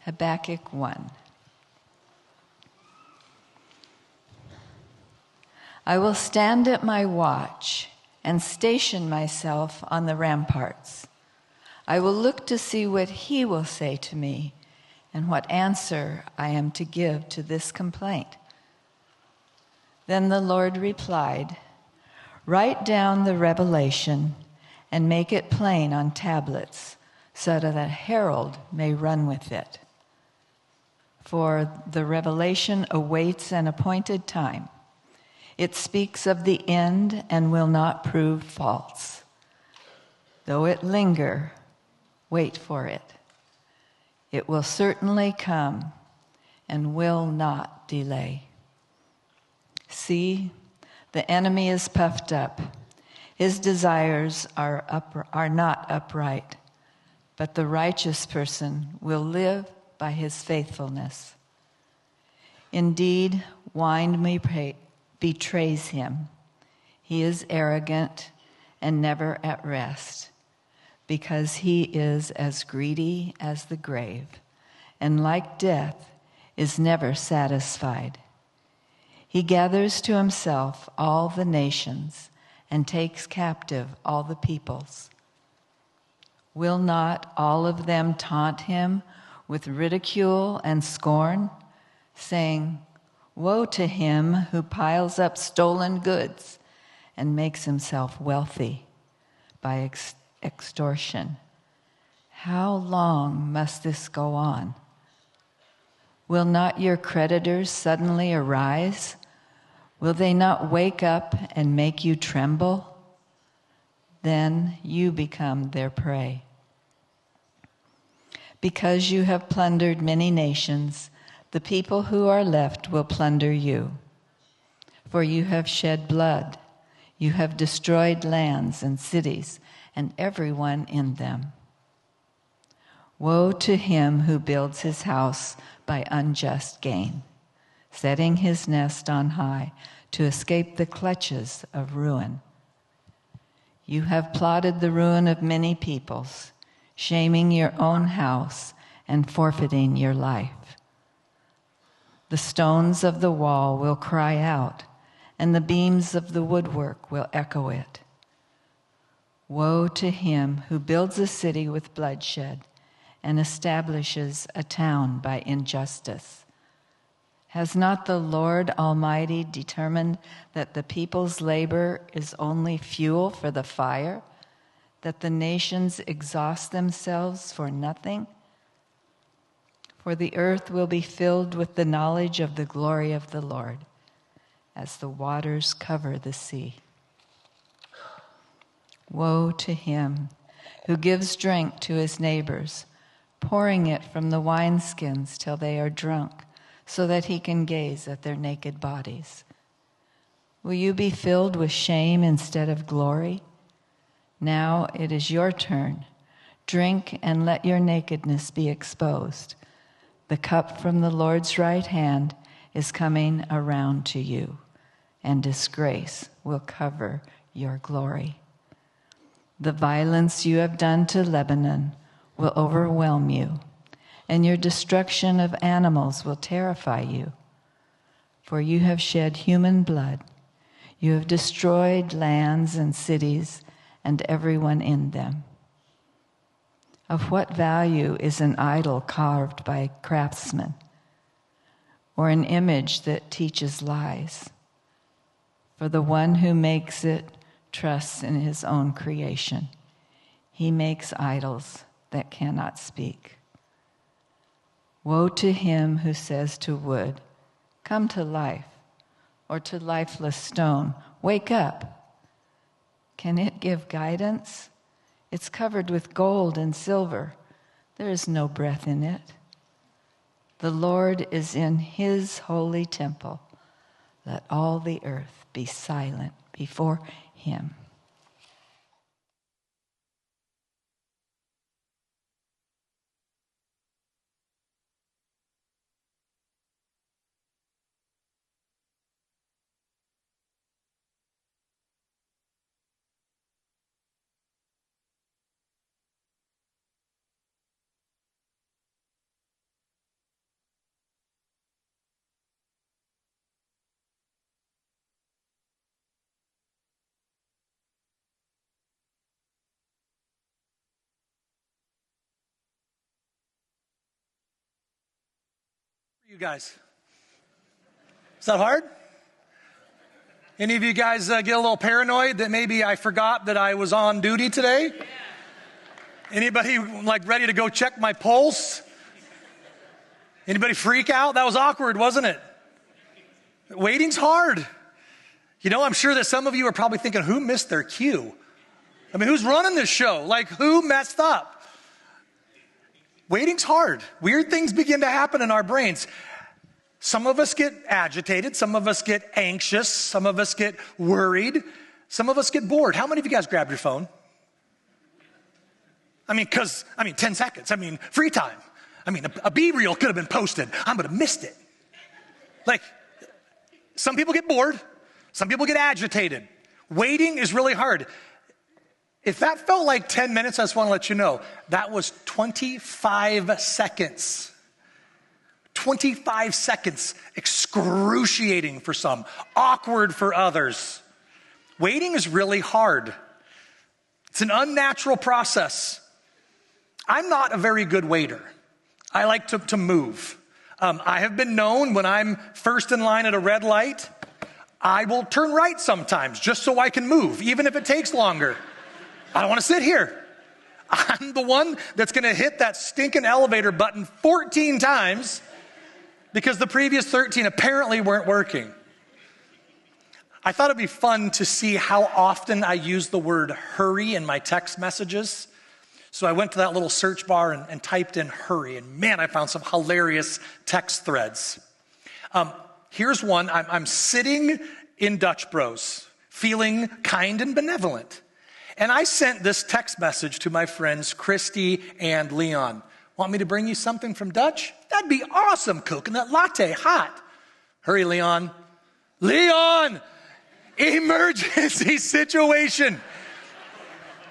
Habakkuk 1. I will stand at my watch and station myself on the ramparts. I will look to see what he will say to me and what answer I am to give to this complaint. Then the Lord replied, write down the revelation and make it plain on tablets so that a herald may run with it. For the revelation awaits an appointed time. It speaks of the end and will not prove false. Though it linger, wait for it. It will certainly come and will not delay. See, the enemy is puffed up. His desires are not upright, but the righteous person will live by his faithfulness. Indeed, wine betrays him. He is arrogant and never at rest, because he is as greedy as the grave, and like death is never satisfied. He gathers to himself all the nations and takes captive all the peoples. Will not all of them taunt him with ridicule and scorn, saying, woe to him who piles up stolen goods and makes himself wealthy by extortion. How long must this go on? Will not your creditors suddenly arise? Will they not wake up and make you tremble? Then you become their prey. Because you have plundered many nations, the people who are left will plunder you. For you have shed blood, you have destroyed lands and cities, and everyone in them. Woe to him who builds his house by unjust gain, setting his nest on high to escape the clutches of ruin. You have plotted the ruin of many peoples, shaming your own house and forfeiting your life. The stones of the wall will cry out, and the beams of the woodwork will echo it. Woe to him who builds a city with bloodshed and establishes a town by injustice. Has not the Lord Almighty determined that the people's labor is only fuel for the fire, that the nations exhaust themselves for nothing? For the earth will be filled with the knowledge of the glory of the Lord, as the waters cover the sea. Woe to him who gives drink to his neighbors, pouring it from the wineskins till they are drunk, so that he can gaze at their naked bodies. Will you be filled with shame instead of glory? Now it is your turn. Drink and let your nakedness be exposed. The cup from the Lord's right hand is coming around to you, and disgrace will cover your glory. The violence you have done to Lebanon will overwhelm you, and your destruction of animals will terrify you. For you have shed human blood. You have destroyed lands and cities and everyone in them. Of what value is an idol carved by craftsmen, or an image that teaches lies? For the one who makes it trusts in his own creation. He makes idols that cannot speak. Woe to him who says to wood, come to life, or to lifeless stone, wake up. Can it give guidance? It's covered with gold and silver. There is no breath in it. The Lord is in his holy temple. Let all the earth be silent before him. You guys. Is that hard? Any of you guys get a little paranoid that maybe I forgot that I was on duty today? Yeah. Anybody like ready to go check my pulse? Anybody freak out? That was awkward, wasn't it? Waiting's hard. You know, I'm sure that some of you are probably thinking, who missed their cue? I mean, who's running this show? Like, who messed up? Waiting's hard. Weird things begin to happen in our brains. Some of us get agitated. Some of us get anxious. Some of us get worried. Some of us get bored. How many of you guys grabbed your phone? 10 seconds. Free time. A B reel could have been posted. I would have missed it. Like, some people get bored. Some people get agitated. Waiting is really hard. If that felt like 10 minutes, I just want to let you know, that was 25 seconds. 25 seconds, excruciating for some, awkward for others. Waiting is really hard. It's an unnatural process. I'm not a very good waiter. I like to move. I have been known when I'm first in line at a red light, I will turn right sometimes just so I can move, even if it takes longer. I don't want to sit here. I'm the one that's going to hit that stinking elevator button 14 times because the previous 13 apparently weren't working. I thought it'd be fun to see how often I use the word hurry in my text messages. So I went to that little search bar and typed in hurry. And man, I found some hilarious text threads. Here's one. I'm sitting in Dutch Bros, feeling kind and benevolent. And I sent this text message to my friends, Christy and Leon. Want me to bring you something from Dutch? That'd be awesome. Coconut latte, hot. Hurry, Leon. Leon, emergency situation.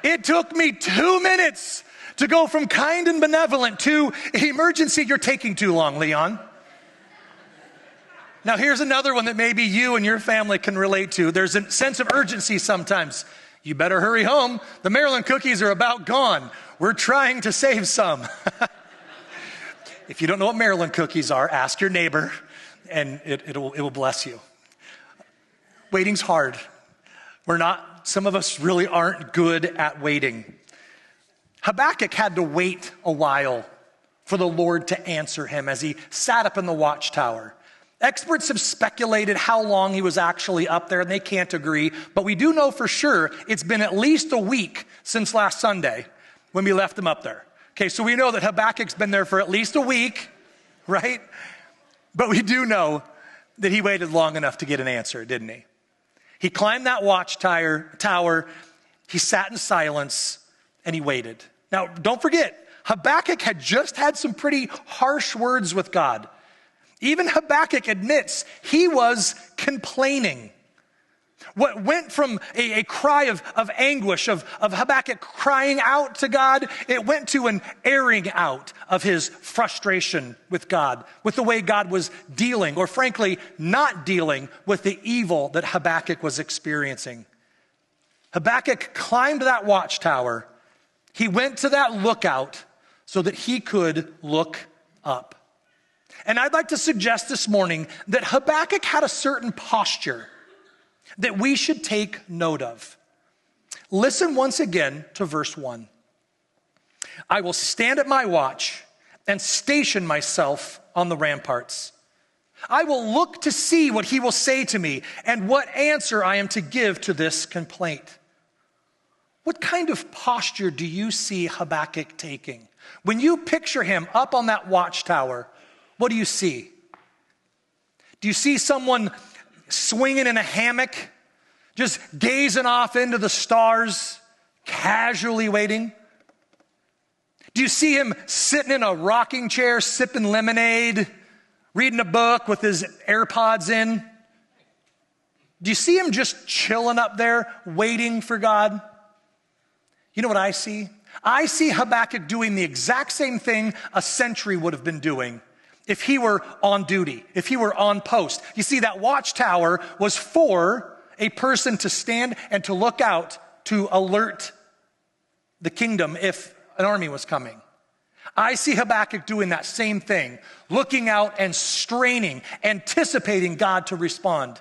It took me 2 minutes to go from kind and benevolent to emergency. You're taking too long, Leon. Now, here's another one that maybe you and your family can relate to. There's a sense of urgency sometimes. You better hurry home. The Maryland cookies are about gone. We're trying to save some. If you don't know what Maryland cookies are, ask your neighbor, and it will bless you. Waiting's hard. Some of us really aren't good at waiting. Habakkuk had to wait a while for the Lord to answer him as he sat up in the watchtower. Experts have speculated how long he was actually up there, and they can't agree. But we do know for sure it's been at least a week since last Sunday when we left him up there. Okay, so we know that Habakkuk's been there for at least a week, right? But we do know that he waited long enough to get an answer, didn't he? He climbed that watchtower, he sat in silence, and he waited. Now, don't forget, Habakkuk had just had some pretty harsh words with God. Even Habakkuk admits he was complaining. What went from a cry of anguish, of Habakkuk crying out to God, it went to an airing out of his frustration with God, with the way God was dealing, or frankly, not dealing with the evil that Habakkuk was experiencing. Habakkuk climbed that watchtower. He went to that lookout so that he could look up. And I'd like to suggest this morning that Habakkuk had a certain posture that we should take note of. Listen once again to verse 1. I will stand at my watch and station myself on the ramparts. I will look to see what he will say to me and what answer I am to give to this complaint. What kind of posture do you see Habakkuk taking? When you picture him up on that watchtower, what do you see? Do you see someone swinging in a hammock, just gazing off into the stars, casually waiting? Do you see him sitting in a rocking chair, sipping lemonade, reading a book with his AirPods in? Do you see him just chilling up there, waiting for God? You know what I see? I see Habakkuk doing the exact same thing a sentry would have been doing if he were on duty, if he were on post. You see, that watchtower was for a person to stand and to look out to alert the kingdom if an army was coming. I see Habakkuk doing that same thing, looking out and straining, anticipating God to respond.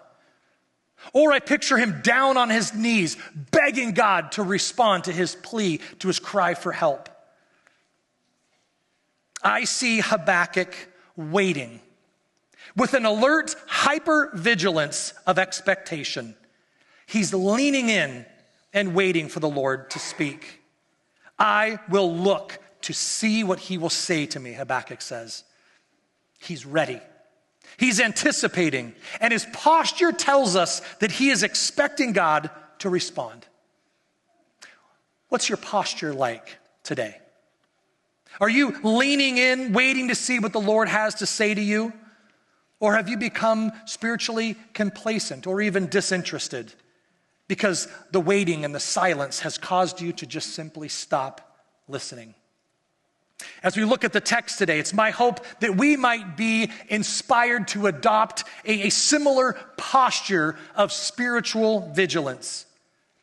Or I picture him down on his knees, begging God to respond to his plea, to his cry for help. I see Habakkuk waiting with an alert hypervigilance of expectation. He's leaning in and waiting for the Lord to speak. I will look to see what he will say to me, Habakkuk says. He's ready. He's anticipating, and his posture tells us that he is expecting God to respond. What's your posture like today? Are you leaning in, waiting to see what the Lord has to say to you? Or have you become spiritually complacent or even disinterested because the waiting and the silence has caused you to just simply stop listening? As we look at the text today, it's my hope that we might be inspired to adopt a similar posture of spiritual vigilance,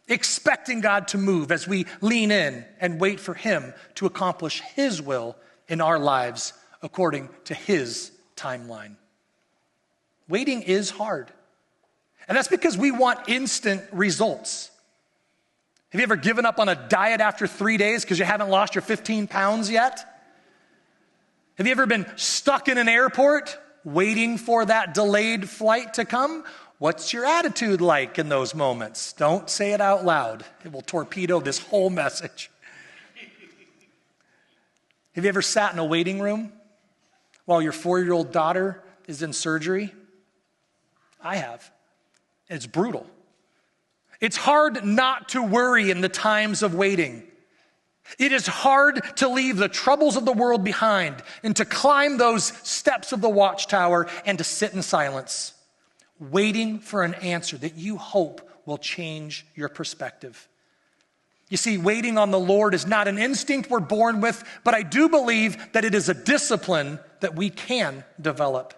expecting God to move as we lean in and wait for him to accomplish his will in our lives according to his timeline. Waiting is hard. And that's because we want instant results. Have you ever given up on a diet after 3 days because you haven't lost your 15 pounds yet? Have you ever been stuck in an airport waiting for that delayed flight to come? What's your attitude like in those moments? Don't say it out loud. It will torpedo this whole message. Have you ever sat in a waiting room while your 4-year-old daughter is in surgery? I have. It's brutal. It's hard not to worry in the times of waiting. It is hard to leave the troubles of the world behind and to climb those steps of the watchtower and to sit in silence, waiting for an answer that you hope will change your perspective. You see, waiting on the Lord is not an instinct we're born with, but I do believe that it is a discipline that we can develop.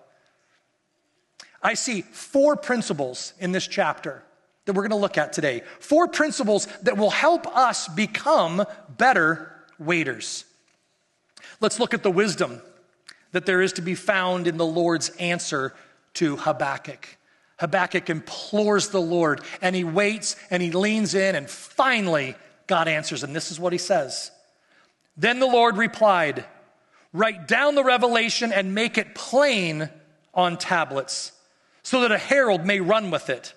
I see 4 principles in this chapter that we're going to look at today. 4 principles that will help us become better waiters. Let's look at the wisdom that there is to be found in the Lord's answer to Habakkuk. Habakkuk implores the Lord, and he waits, and he leans in, and finally God answers, and this is what he says. Then the Lord replied, "Write down the revelation and make it plain on tablets, so that a herald may run with it.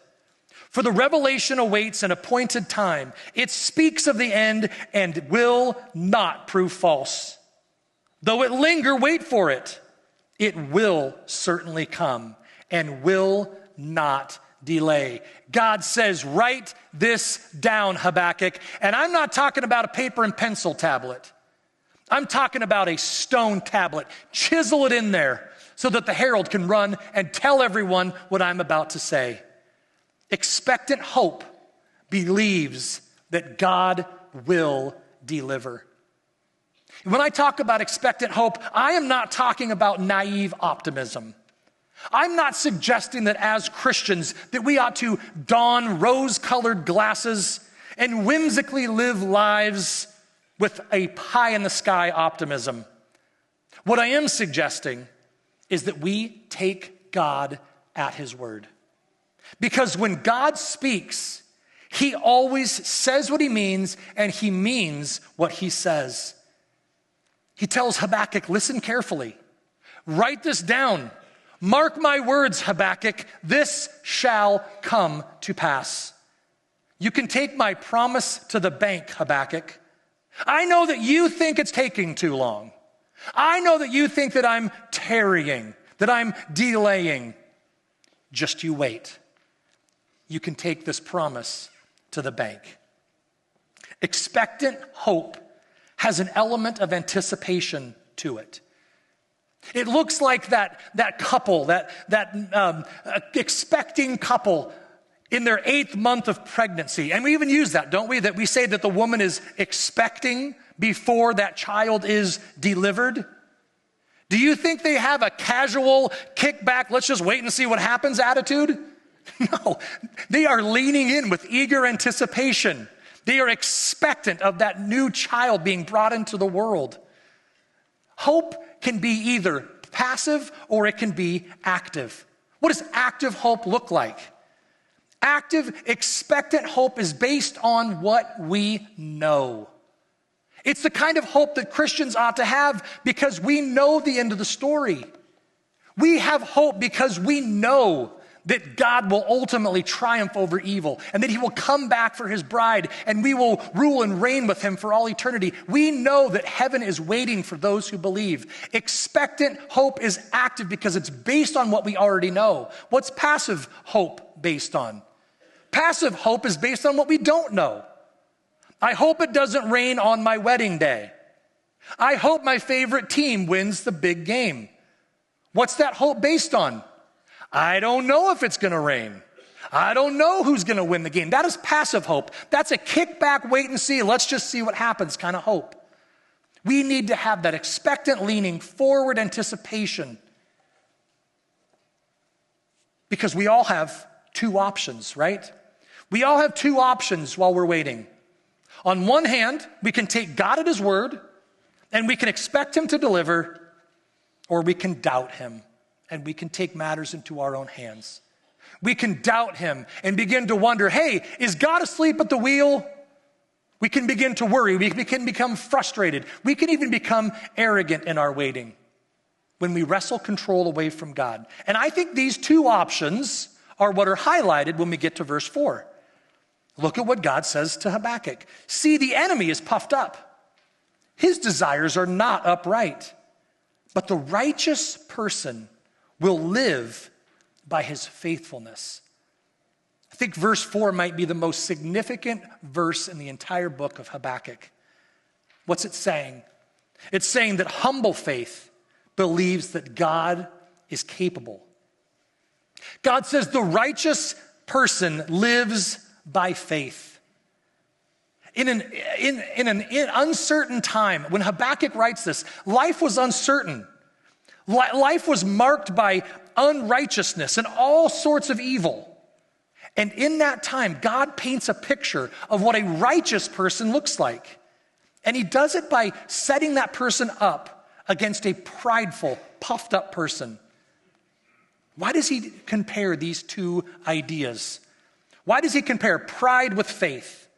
For the revelation awaits an appointed time. It speaks of the end and will not prove false. Though it linger, wait for it. It will certainly come and will not delay." God says, write this down, Habakkuk. And I'm not talking about a paper and pencil tablet. I'm talking about a stone tablet. Chisel it in there so that the herald can run and tell everyone what I'm about to say. Expectant hope believes that God will deliver. When I talk about expectant hope, I am not talking about naive optimism. I'm not suggesting that as Christians that we ought to don rose-colored glasses and whimsically live lives with a pie-in-the-sky optimism. What I am suggesting is that we take God at his word. Because when God speaks, he always says what he means, and he means what he says. He tells Habakkuk, listen carefully. Write this down. Mark my words, Habakkuk. This shall come to pass. You can take my promise to the bank, Habakkuk. I know that you think it's taking too long. I know that you think that I'm tarrying, that I'm delaying. Just you wait. You can take this promise to the bank. Expectant hope has an element of anticipation to it. It looks like that couple, that expecting couple in their 8th month of pregnancy. And we even use that, don't we? That we say that the woman is expecting before that child is delivered. Do you think they have a casual kickback, let's just wait and see what happens attitude? No, they are leaning in with eager anticipation. They are expectant of that new child being brought into the world. Hope can be either passive or it can be active. What does active hope look like? Active, expectant hope is based on what we know. It's the kind of hope that Christians ought to have because we know the end of the story. We have hope because we know that God will ultimately triumph over evil and that he will come back for his bride and we will rule and reign with him for all eternity. We know that heaven is waiting for those who believe. Expectant hope is active because it's based on what we already know. What's passive hope based on? Passive hope is based on what we don't know. I hope it doesn't rain on my wedding day. I hope my favorite team wins the big game. What's that hope based on? I don't know if it's going to rain. I don't know who's going to win the game. That is passive hope. That's a kick back, wait and see, let's just see what happens kind of hope. We need to have that expectant leaning, forward anticipation. Because we all have two options, right? We all have two options while we're waiting. On one hand, we can take God at his word and we can expect him to deliver, or we can doubt him and we can take matters into our own hands. We can doubt him and begin to wonder, hey, is God asleep at the wheel? We can begin to worry. We can become frustrated. We can even become arrogant in our waiting when we wrestle control away from God. And I think these two options are what are highlighted when we get to verse 4. Look at what God says to Habakkuk. See, the enemy is puffed up. His desires are not upright. But the righteous person will live by his faithfulness. I think verse 4 might be the most significant verse in the entire book of Habakkuk. What's it saying? It's saying that humble faith believes that God is capable. God says the righteous person lives by faith. In an uncertain time, when Habakkuk writes this, life was uncertain. Life was marked by unrighteousness and all sorts of evil. And in that time, God paints a picture of what a righteous person looks like. And he does it by setting that person up against a prideful, puffed up person. Why does he compare these two ideas? Why does he compare pride with faith?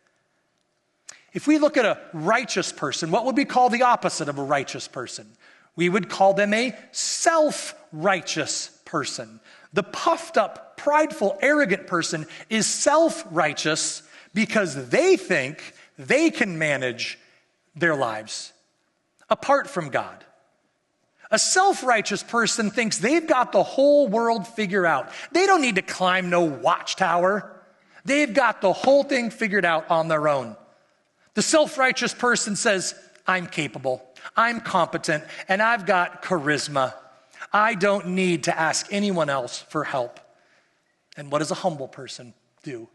If we look at a righteous person, what would we call the opposite of a righteous person? We would call them a self-righteous person. The puffed up, prideful, arrogant person is self-righteous because they think they can manage their lives apart from God. A self-righteous person thinks they've got the whole world figured out. They don't need to climb no watchtower. They've got the whole thing figured out on their own. The self-righteous person says, I'm capable, I'm competent, and I've got charisma. I don't need to ask anyone else for help. And what does a humble person do?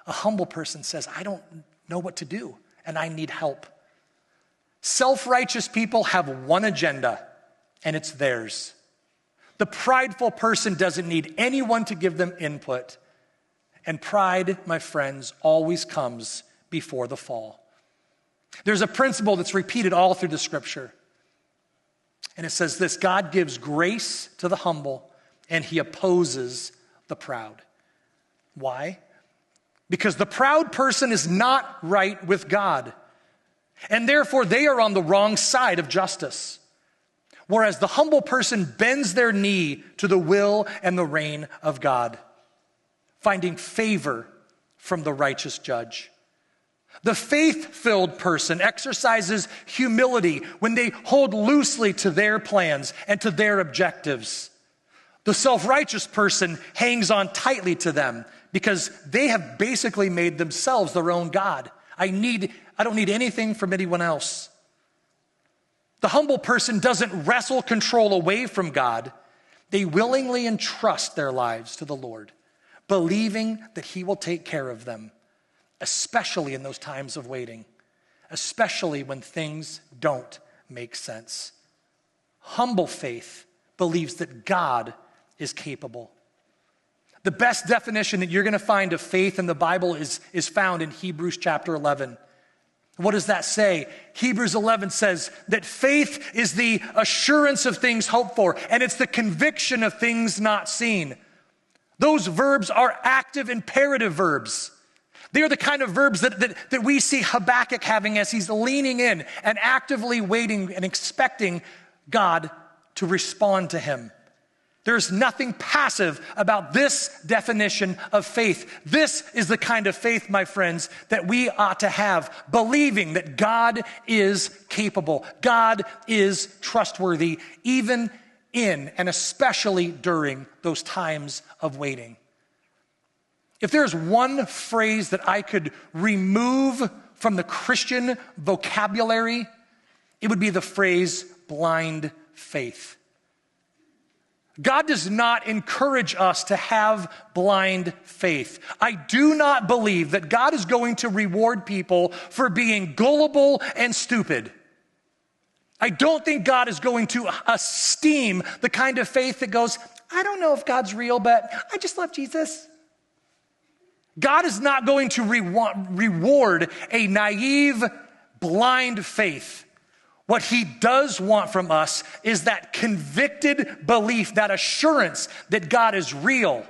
A humble person says, I don't know what to do, and I need help. Self-righteous people have one agenda, and it's theirs. The prideful person doesn't need anyone to give them input. And pride, my friends, always comes before the fall. There's a principle that's repeated all through the scripture. And it says this: God gives grace to the humble and he opposes the proud. Why? Because the proud person is not right with God. And therefore they are on the wrong side of justice. Whereas the humble person bends their knee to the will and the reign of God, finding favor from the righteous judge. The faith-filled person exercises humility when they hold loosely to their plans and to their objectives. The self-righteous person hangs on tightly to them because they have basically made themselves their own God. I don't need anything from anyone else. The humble person doesn't wrestle control away from God. They willingly entrust their lives to the Lord, believing that he will take care of them, especially in those times of waiting, especially when things don't make sense. Humble faith believes that God is capable. The best definition that you're going to find of faith in the Bible is found in Hebrews chapter 11. What does that say? Hebrews 11 says that faith is the assurance of things hoped for, and it's the conviction of things not seen. Those verbs are active imperative verbs. They are the kind of verbs that we see Habakkuk having as he's leaning in and actively waiting and expecting God to respond to him. There's nothing passive about this definition of faith. This is the kind of faith, my friends, that we ought to have, believing that God is capable, God is trustworthy, even in and especially during those times of waiting. If there's one phrase that I could remove from the Christian vocabulary, it would be the phrase blind faith. God does not encourage us to have blind faith. I do not believe that God is going to reward people for being gullible and stupid. I don't think God is going to esteem the kind of faith that goes, I don't know if God's real, but I just love Jesus. God is not going to reward a naive, blind faith. What he does want from us is that convicted belief, that assurance that God is real,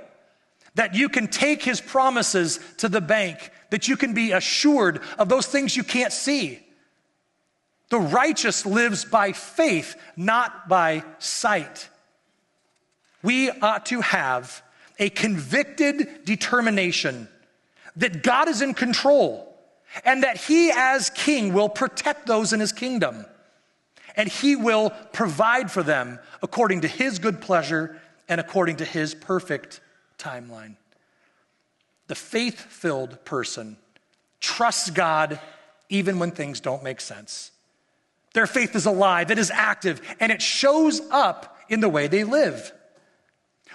that you can take his promises to the bank, that you can be assured of those things you can't see. The righteous lives by faith, not by sight. We ought to have a convicted determination that God is in control and that he as king will protect those in his kingdom. And he will provide for them according to his good pleasure and according to his perfect timeline. The faith-filled person trusts God even when things don't make sense. Their faith is alive, it is active, and it shows up in the way they live.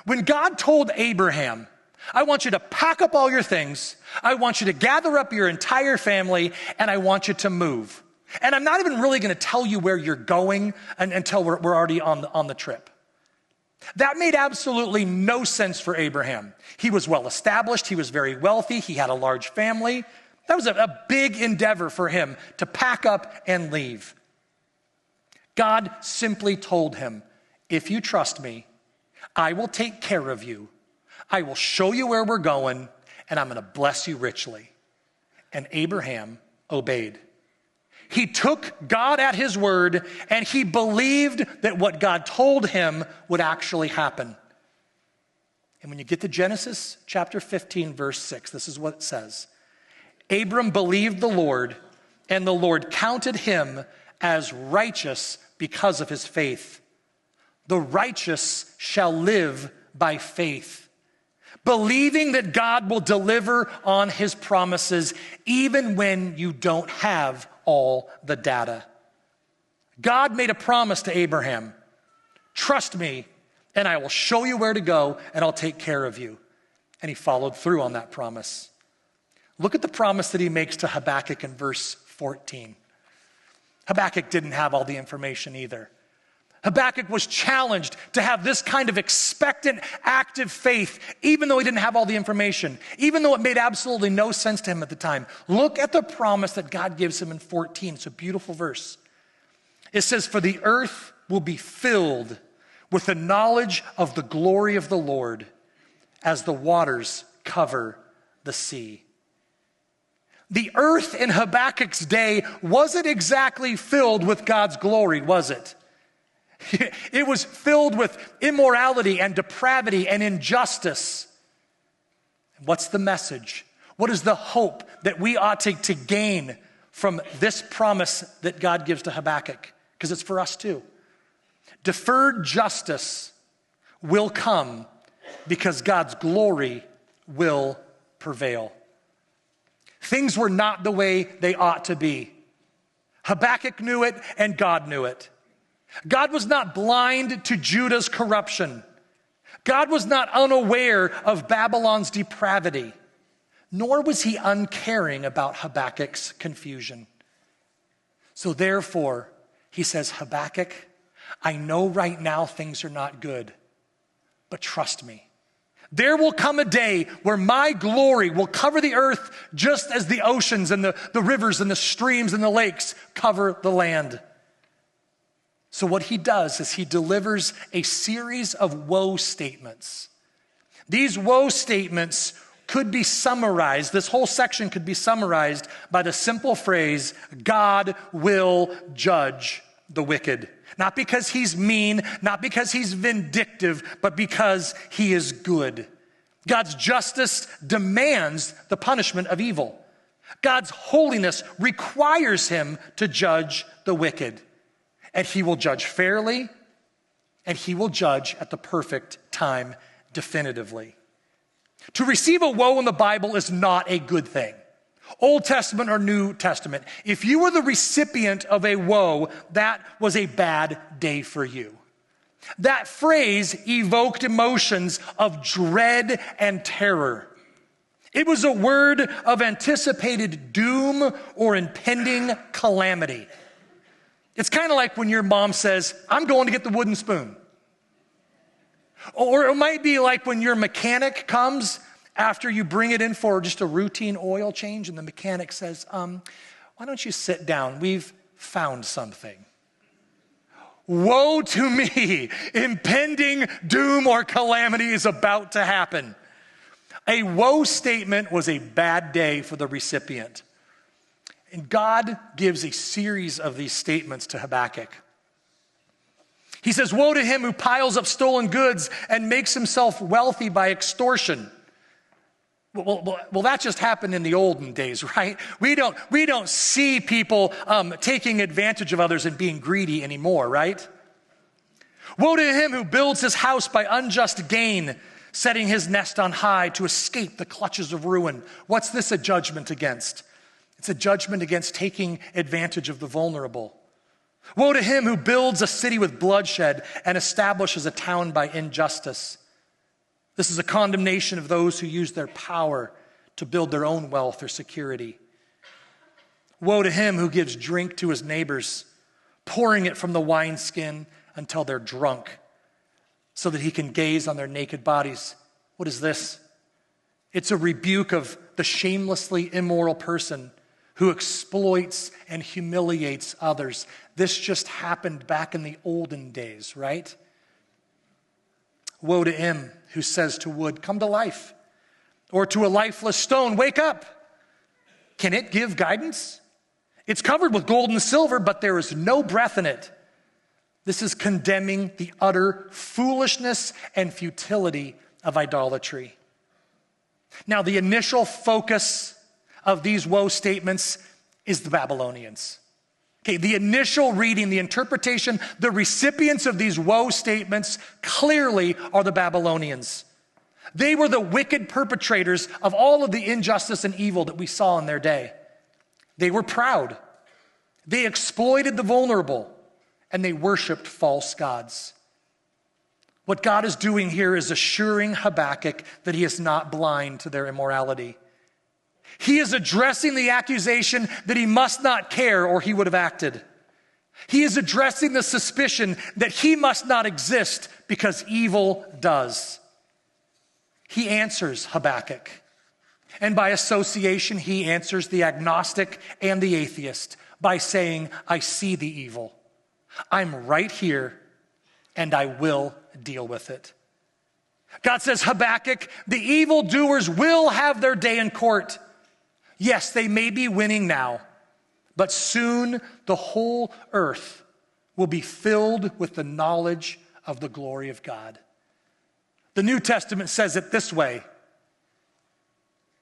When God told Abraham, I want you to pack up all your things, I want you to gather up your entire family, and I want you to move. And I'm not even really going to tell you where you're going until we're already on the trip. That made absolutely no sense for Abraham. He was well established, he was very wealthy, he had a large family. That was a big endeavor for him to pack up and leave. God simply told him, if you trust me, I will take care of you. I will show you where we're going, and I'm going to bless you richly. And Abraham obeyed. He took God at his word, and he believed that what God told him would actually happen. And when you get to Genesis chapter 15, verse 6, this is what it says. Abram believed the Lord, and the Lord counted him as righteous because of his faith. The righteous shall live by faith, believing that God will deliver on his promises even when you don't have all the data. God made a promise to Abraham. Trust me, and I will show you where to go, and I'll take care of you. And he followed through on that promise. Look at the promise that he makes to Habakkuk in verse 14. Habakkuk didn't have all the information either. Habakkuk was challenged to have this kind of expectant, active faith, even though he didn't have all the information, even though it made absolutely no sense to him at the time. Look at the promise that God gives him in 14. It's a beautiful verse. It says, for the earth will be filled with the knowledge of the glory of the Lord as the waters cover the sea. The earth in Habakkuk's day wasn't exactly filled with God's glory, was it? It was filled with immorality and depravity and injustice. What's the message? What is the hope that we ought to gain from this promise that God gives to Habakkuk? Because it's for us too. Deferred justice will come because God's glory will prevail. Things were not the way they ought to be. Habakkuk knew it and God knew it. God was not blind to Judah's corruption. God was not unaware of Babylon's depravity, nor was he uncaring about Habakkuk's confusion. So therefore, he says, Habakkuk, I know right now things are not good, but trust me. There will come a day where my glory will cover the earth just as the oceans and the rivers and the streams and the lakes cover the land. So what he does is he delivers a series of woe statements. These woe statements could be summarized, this whole section could be summarized by the simple phrase, God will judge the wicked. Not because he's mean, not because he's vindictive, but because he is good. God's justice demands the punishment of evil. God's holiness requires him to judge the wicked. And he will judge fairly, and he will judge at the perfect time definitively. To receive a woe in the Bible is not a good thing. Old Testament or New Testament. If you were the recipient of a woe, that was a bad day for you. That phrase evoked emotions of dread and terror. It was a word of anticipated doom or impending calamity. It's kind of like when your mom says, I'm going to get the wooden spoon. Or it might be like when your mechanic comes after you bring it in for just a routine oil change and the mechanic says, why don't you sit down? We've found something. Woe to me, impending doom or calamity is about to happen. A woe statement was a bad day for the recipient. And God gives a series of these statements to Habakkuk. He says, woe to him who piles up stolen goods and makes himself wealthy by extortion. Well, that just happened in the olden days, right? We don't see people taking advantage of others and being greedy anymore, right? Woe to him who builds his house by unjust gain, setting his nest on high to escape the clutches of ruin. What's this a judgment against? It's a judgment against taking advantage of the vulnerable. Woe to him who builds a city with bloodshed and establishes a town by injustice. This is a condemnation of those who use their power to build their own wealth or security. Woe to him who gives drink to his neighbors, pouring it from the wineskin until they're drunk, so that he can gaze on their naked bodies. What is this? It's a rebuke of the shamelessly immoral person who exploits and humiliates others. This just happened back in the olden days, right? Woe to him who says to wood, come to life, or to a lifeless stone, wake up. Can it give guidance? It's covered with gold and silver, but there is no breath in it. This is condemning the utter foolishness and futility of idolatry. Now, the initial focus of these woe statements is the Babylonians. Okay, the initial reading, the interpretation, the recipients of these woe statements clearly are the Babylonians. They were the wicked perpetrators of all of the injustice and evil that we saw in their day. They were proud. They exploited the vulnerable, and they worshiped false gods. What God is doing here is assuring Habakkuk that he is not blind to their immorality. He is addressing the accusation that he must not care or he would have acted. He is addressing the suspicion that he must not exist because evil does. He answers Habakkuk. And by association, he answers the agnostic and the atheist by saying, I see the evil. I'm right here and I will deal with it. God says, Habakkuk, the evildoers will have their day in court. Yes, they may be winning now, but soon the whole earth will be filled with the knowledge of the glory of God. The New Testament says it this way,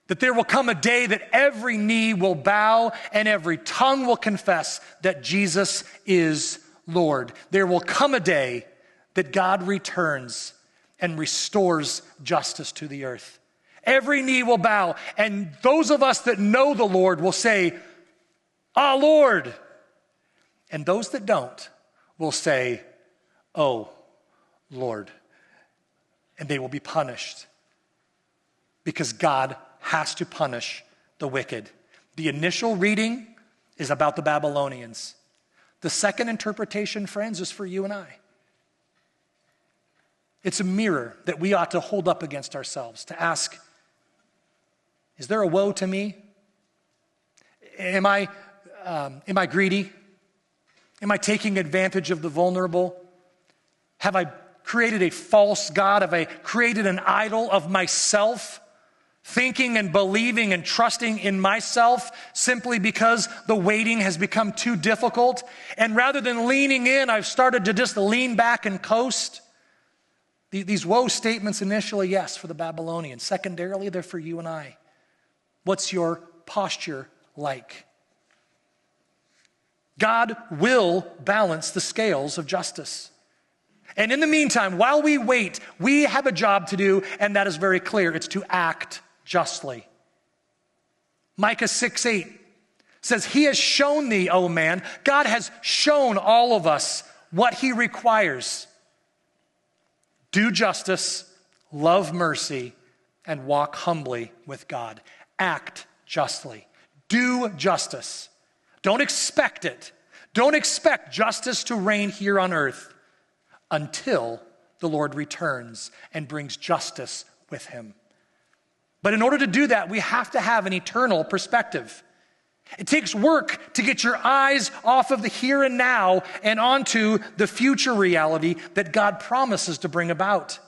that there will come a day that every knee will bow and every tongue will confess that Jesus is Lord. There will come a day that God returns and restores justice to the earth. Every knee will bow, and those of us that know the Lord will say, Ah, Lord. And those that don't will say, Oh, Lord. And they will be punished because God has to punish the wicked. The initial reading is about the Babylonians. The second interpretation, friends, is for you and I. It's a mirror that we ought to hold up against ourselves to ask, is there a woe to me? Am I greedy? Am I taking advantage of the vulnerable? Have I created a false God? Have I created an idol of myself? Thinking and believing and trusting in myself simply because the waiting has become too difficult. And rather than leaning in, I've started to just lean back and coast. These woe statements initially, yes, for the Babylonians. Secondarily, they're for you and I. What's your posture like? God will balance the scales of justice. And in the meantime, while we wait, we have a job to do, and that is very clear. It's to act justly. Micah 6:8 says, he has shown thee, O man. God has shown all of us what he requires. Do justice, love mercy, and walk humbly with God. Act justly. Do justice. Don't expect it. Don't expect justice to reign here on earth until the Lord returns and brings justice with him. But in order to do that, we have to have an eternal perspective. It takes work to get your eyes off of the here and now and onto the future reality that God promises to bring about.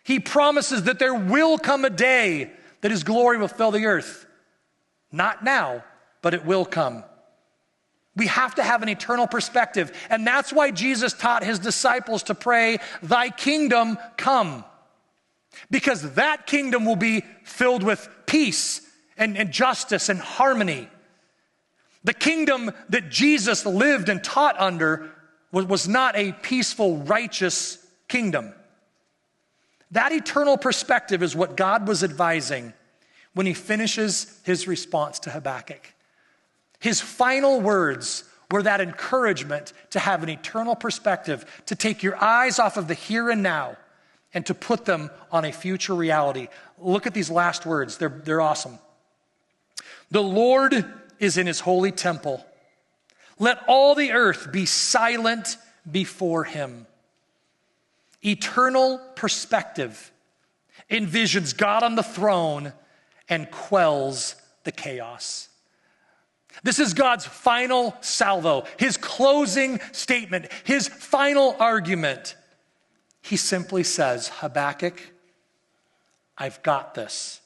He promises that there will come a day that his glory will fill the earth. Not now, but it will come. We have to have an eternal perspective. And that's why Jesus taught his disciples to pray, thy kingdom come. Because that kingdom will be filled with peace and justice and harmony. The kingdom that Jesus lived and taught under was not a peaceful, righteous kingdom. That eternal perspective is what God was advising when he finishes his response to Habakkuk. His final words were that encouragement to have an eternal perspective, to take your eyes off of the here and now and to put them on a future reality. Look at these last words. They're awesome. The Lord is in his holy temple. Let all the earth be silent before him. Eternal perspective envisions God on the throne and quells the chaos. This is God's final salvo, his closing statement, his final argument. He simply says, Habakkuk, I've got this.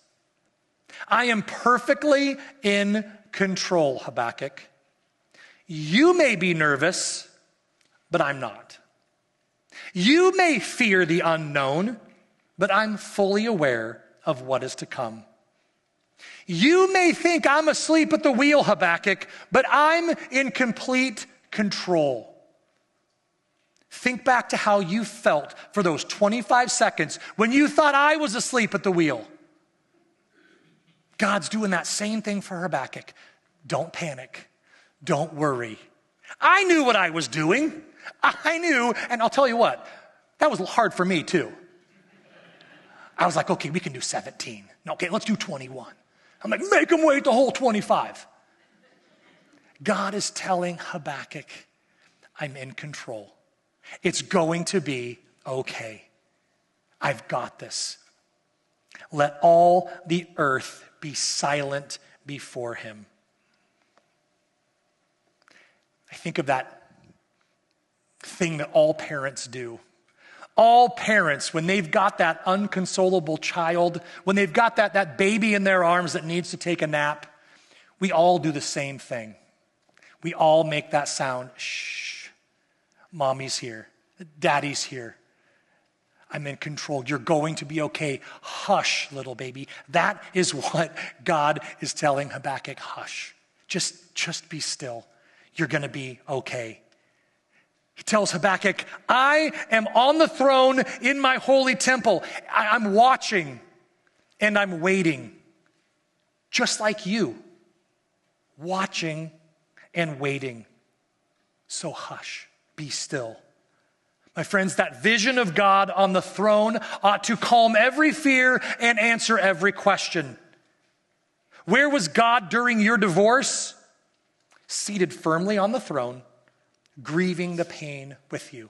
I am perfectly in control, Habakkuk. You may be nervous, but I'm not. You may fear the unknown, but I'm fully aware of what is to come. You may think I'm asleep at the wheel, Habakkuk, but I'm in complete control. Think back to how you felt for those 25 seconds when you thought I was asleep at the wheel. God's doing that same thing for Habakkuk. Don't panic. Don't worry. I knew what I was doing. I knew, and I'll tell you what, that was hard for me too. I was like, okay, we can do 17. Okay, let's do 21. I'm like, make them wait the whole 25. God is telling Habakkuk, I'm in control. It's going to be okay. I've got this. Let all the earth be silent before him. I think of that thing that all parents do. All parents, when they've got that unconsolable child, when they've got that baby in their arms that needs to take a nap, we all do the same thing. We all make that sound, shh, mommy's here, daddy's here. I'm in control. You're going to be okay. Hush, little baby. That is what God is telling Habakkuk. Hush. Just be still. You're going to be okay. He tells Habakkuk, I am on the throne in my holy temple. I'm watching and I'm waiting. Just like you. Watching and waiting. So hush, be still. My friends, that vision of God on the throne ought to calm every fear and answer every question. Where was God during your divorce? Seated firmly on the throne, grieving the pain with you.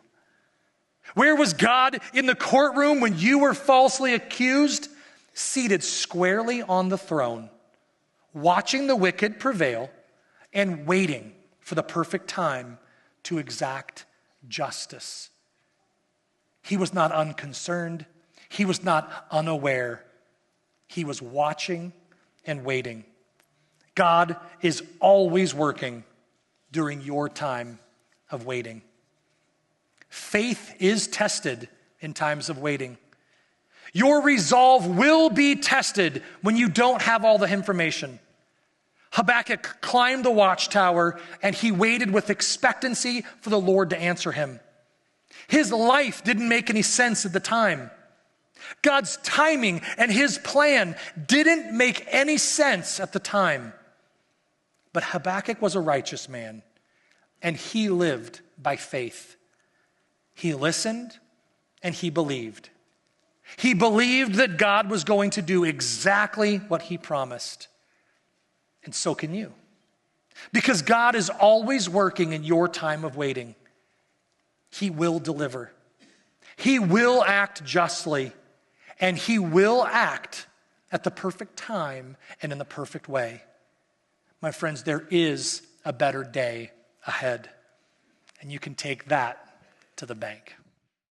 Where was God in the courtroom when you were falsely accused? Seated squarely on the throne, watching the wicked prevail and waiting for the perfect time to exact justice. He was not unconcerned. He was not unaware. He was watching and waiting. God is always working during your time of waiting. Faith is tested in times of waiting. Your resolve will be tested when you don't have all the information. Habakkuk climbed the watchtower and he waited with expectancy for the Lord to answer him. His life didn't make any sense at the time. God's timing and his plan didn't make any sense at the time. But Habakkuk was a righteous man, and he lived by faith. He listened and he believed. He believed that God was going to do exactly what he promised. And so can you. Because God is always working in your time of waiting. He will deliver. He will act justly. And he will act at the perfect time and in the perfect way. My friends, there is a better day ahead. And you can take that to the bank.